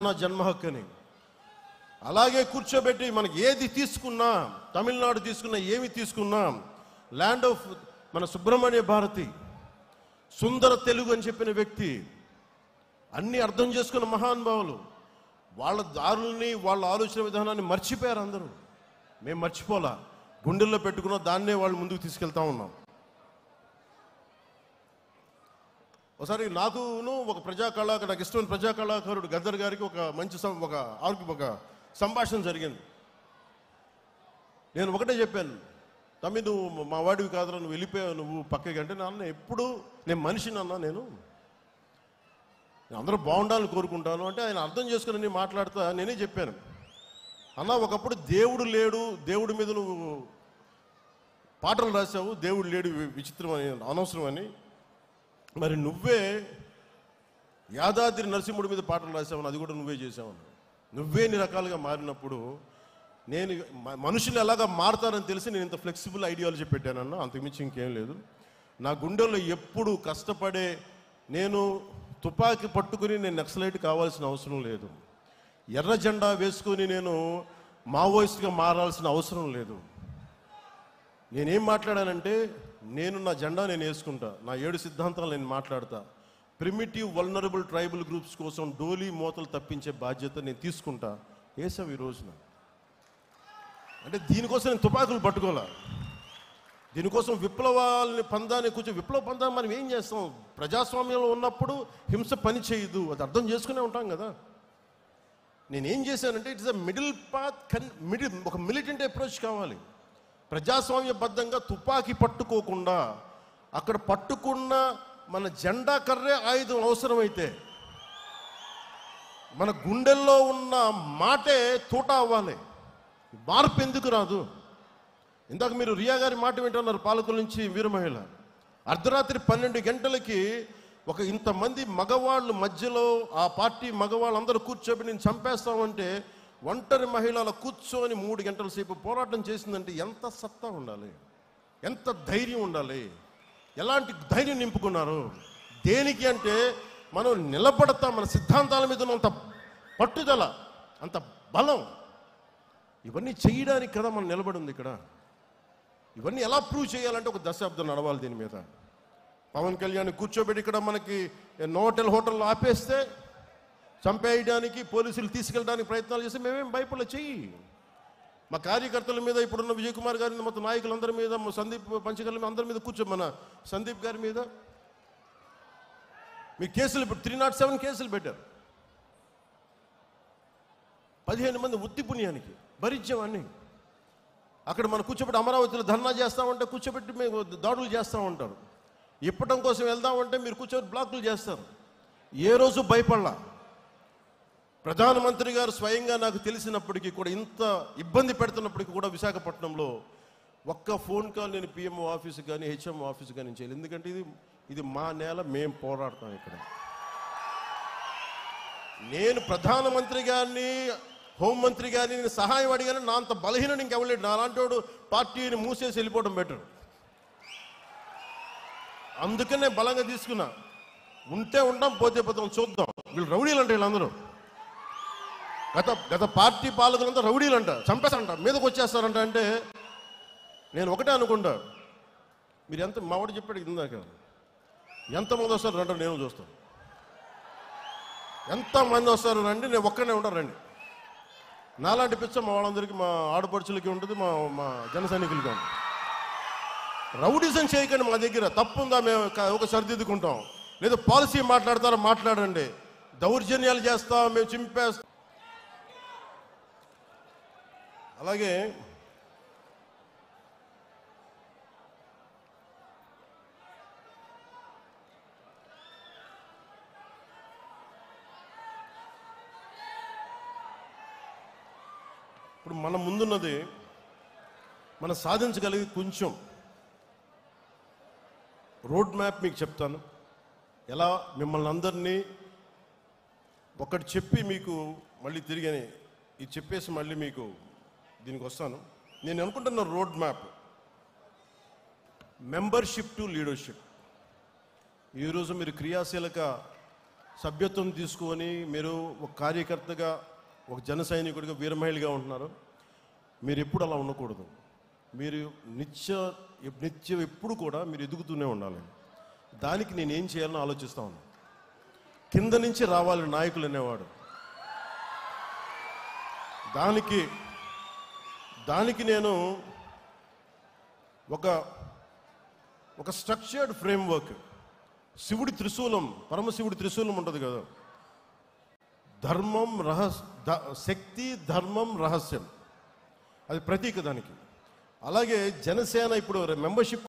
నా జన్మ హక్కుని అలాగే కూర్చోబెట్టి మనకి ఏది తీసుకున్నా, తమిళనాడు తీసుకున్నా, ఏమి తీసుకున్నా, ల్యాండ్ ఆఫ్ మన సుబ్రహ్మణ్య భారతి, సుందర తెలుగు అని చెప్పిన వ్యక్తి, అన్ని అర్థం చేసుకున్న మహానుభావులు, వాళ్ళ దారుల్ని వాళ్ళ ఆలోచన విధానాన్ని మర్చిపోయారు అందరూ. మేము మర్చిపోలా, గుండెల్లో పెట్టుకున్న దాన్నే వాళ్ళు ముందుకు తీసుకెళ్తా ఉన్నాం. ఒకసారి నాకును ఒక ప్రజాకళాకారు, నాకు ఇష్టమైన ప్రజాకళాకారుడు గద్దర్ గారికి ఒక మంచి ఒక సంభాషణ జరిగింది. నేను ఒకటే చెప్పాను, తమ్మి నువ్వు మా వాడివి కాదురా, నువ్వు వెళ్ళిపోయావు, నువ్వు పక్కకి అంటే, నాన్న ఎప్పుడు నేను మనిషిని అన్నా, నేను అందరూ బాగుండాలని కోరుకుంటాను అంటే ఆయన అర్థం చేసుకుని నేను మాట్లాడుతా నేనే చెప్పాను, అన్న ఒకప్పుడు దేవుడు లేడు, దేవుడి మీద నువ్వు పాటలు రాసావు, దేవుడు లేడు విచిత్రం అని, అనవసరం అని, మరి నువ్వే యాదాద్రి నరసింహుడి మీద పాటలు రాసావు, అది కూడా నువ్వే చేసావు. నువ్వే నీ రకాలుగా మారినప్పుడు నేను మనుషులు ఎలాగా మారుతారని తెలిసి నేను ఇంత ఫ్లెక్సిబుల్ ఐడియాలజీ పెట్టానన్నా, అంతకుమించి ఇంకేం లేదు. నా గుండెల్లో ఎప్పుడు కష్టపడే, నేను తుపాకీ పట్టుకుని నేను నక్సలైట్ కావాల్సిన అవసరం లేదు, ఎర్ర జెండా వేసుకుని నేను మావోయిస్ట్గా మారాల్సిన అవసరం లేదు. నేనేం మాట్లాడానంటే, నేను నా జెండా నేను వేసుకుంటా, నా 7 సిద్ధాంతాలు నేను మాట్లాడతా, ప్రిమిటివ్ వల్నరబుల్ ట్రైబల్ గ్రూప్స్ కోసం డోలీ మోతలు తప్పించే బాధ్యత నేను తీసుకుంటా. వేసావు ఈ రోజున అంటే దీనికోసం నేను తుపాకులు పట్టుకోలే, దీనికోసం విప్లవాలని పందాన్ని విప్లవ పందాన్ని మనం ఏం చేస్తాం, ప్రజాస్వామ్యంలో ఉన్నప్పుడు హింస పని చేయదు, అది అర్థం చేసుకునే ఉంటాం కదా. నేనేం చేశానంటే, ఇట్స్ అ మిడిల్ పాత్, ఒక మిలిటెంట్ అప్రోచ్ కావాలి. ప్రజాస్వామ్యబద్ధంగా తుపాకీ పట్టుకోకుండా, అక్కడ పట్టుకున్న మన జెండా కర్రే ఆయుధం అవసరమైతే, మన గుండెల్లో ఉన్న మాటే తూట అవ్వాలి. మార్పు ఎందుకు రాదు? ఇందాక మీరు రియా గారి మాట వింటున్నారు, పాలకుల నుంచి వీర మహిళ. అర్ధరాత్రి 12 గంటలకి ఒక ఇంతమంది మగవాళ్ళు మధ్యలో, ఆ పార్టీ మగవాళ్ళందరూ కూర్చోబెట్టి నేను చంపేస్తామంటే, ఒంటరి మహిళల కూర్చొని 3 గంటల సేపు పోరాటం చేసిందంటే ఎంత సత్తా ఉండాలి, ఎంత ధైర్యం ఉండాలి, ఎలాంటి ధైర్యం నింపుకున్నారు. దేనికి అంటే, మనం నిలబడతాం, మన సిద్ధాంతాల మీద అంత పట్టుదల, అంత బలం, ఇవన్నీ చేయడానికి కదా మనం నిలబడింది ఇక్కడ. ఇవన్నీ ఎలా ప్రూవ్ చేయాలంటే ఒక దశాబ్దం నడవాలి దీని మీద. పవన్ కళ్యాణ్ కూర్చోబెట్టి ఇక్కడ మనకి నోటెల్ హోటల్లో ఆపేస్తే, చంపేయడానికి, పోలీసులు తీసుకెళ్ళడానికి ప్రయత్నాలు చేస్తే మేమేం భయపడలే, చెయ్యి. మా కార్యకర్తల మీద, ఇప్పుడున్న విజయ్ కుమార్ గారి మొత్తం నాయకులందరి మీద, సందీప్ పంచకర్ల మీద, అందరి మీద మన సందీప్ గారి మీద మీ కేసులు 307 కేసులు పెట్టారు. 15 మంది ఉత్తి పుణ్యానికి భరించామని. అక్కడ మనం కూర్చోబెట్టి అమరావతిలో ధర్నా చేస్తామంటే కూర్చోబెట్టి మేము దాడులు చేస్తూ ఉంటారు. ఇప్పటం కోసం వెళ్దామంటే మీరు కూర్చోబెట్టి బ్లాకులు చేస్తారు. ఏ రోజు భయపడలా. ప్రధానమంత్రి గారు స్వయంగా నాకు తెలిసినప్పటికీ కూడా, ఇంత ఇబ్బంది పెడుతున్నప్పటికీ కూడా, విశాఖపట్నంలో ఒక్క ఫోన్ కాల్ నేను పిఎంఓ ఆఫీసు కానీ హెచ్ఎంఓ ఆఫీసు కానీ చేయలేదు. ఎందుకంటే ఇది మా నేల, మేము పోరాడతాం ఇక్కడ. నేను ప్రధానమంత్రి గారిని, హోంమంత్రి గారిని నేను సహాయం అడిగాను, నా అంత బలహీనం ఇంకెవలేదు. నా అలాంటి వాడు పార్టీని మూసేసి వెళ్ళిపోవడం బెటర్. అందుకనే బలంగా తీసుకున్నా. ఉంటే ఉంటాం, పోతే పోతాం, చూద్దాం. వీళ్ళు రౌడీలు అంటే, వీళ్ళందరూ గత పార్టీ పాలకులంతా రౌడీలు అంట, చంపేస్తారంట, మీదకి వచ్చేస్తారంట. అంటే నేను ఒకటే అనుకుంటా, మీరు ఎంత, మా వాడు చెప్పాడు ఇందాక, ఎంతమంది వస్తారు రండి, నేను చూస్తాను. ఎంతమంది వస్తారు రండి, నేను ఒక్కనే ఉంటాను రండి. నాలాంటి పిచ్చ మా వాళ్ళందరికీ, మా ఆడపడుచులకి ఉంటుంది, మా జన సైనికులకి ఉంటుంది. రౌడీజం చేయకండి, మా దగ్గర తప్పుందా మేము ఒక సరిదిద్దుకుంటాం. లేదా పాలసీ మాట్లాడతారా, మాట్లాడండి. దౌర్జన్యాలు చేస్తాం, మేము చింపేస్తాం. అలాగే ఇప్పుడు మన ముందున్నది, మనం సాధించగలిగి కొంచెం రోడ్ మ్యాప్ మీకు చెప్తాను. ఎలా మిమ్మల్ని అందరినీ ఒకటి చెప్పి మీకు మళ్ళీ తిరిగి ఇది చెప్పేసి మళ్ళీ మీకు దీనికి వస్తాను. నేను అనుకుంటున్న road map, membership to leadership. ఈరోజు మీరు క్రియాశీలక సభ్యత్వం తీసుకొని మీరు ఒక కార్యకర్తగా, ఒక జన సైనికుడిగా, వీరమహిళగా ఉంటున్నారు. మీరు ఎప్పుడు అలా ఉండకూడదు. మీరు నిత్యం ఎప్పుడు కూడా మీరు ఎదుగుతూనే ఉండాలి. దానికి నేను ఏం చేయాలని ఆలోచిస్తా ఉన్నాను. కింద నుంచి రావాలి నాయకులు అనేవాడు. దానికి నేను ఒక స్ట్రక్చర్డ్ ఫ్రేమ్వర్క్, శివుడి త్రిశూలం, పరమశివుడి త్రిశూలం ఉంటుంది కదా, ధర్మం శక్తి, ధర్మం, రహస్యం, అది ప్రతీక దానికి. అలాగే జనసేన ఇప్పుడు మెంబర్షిప్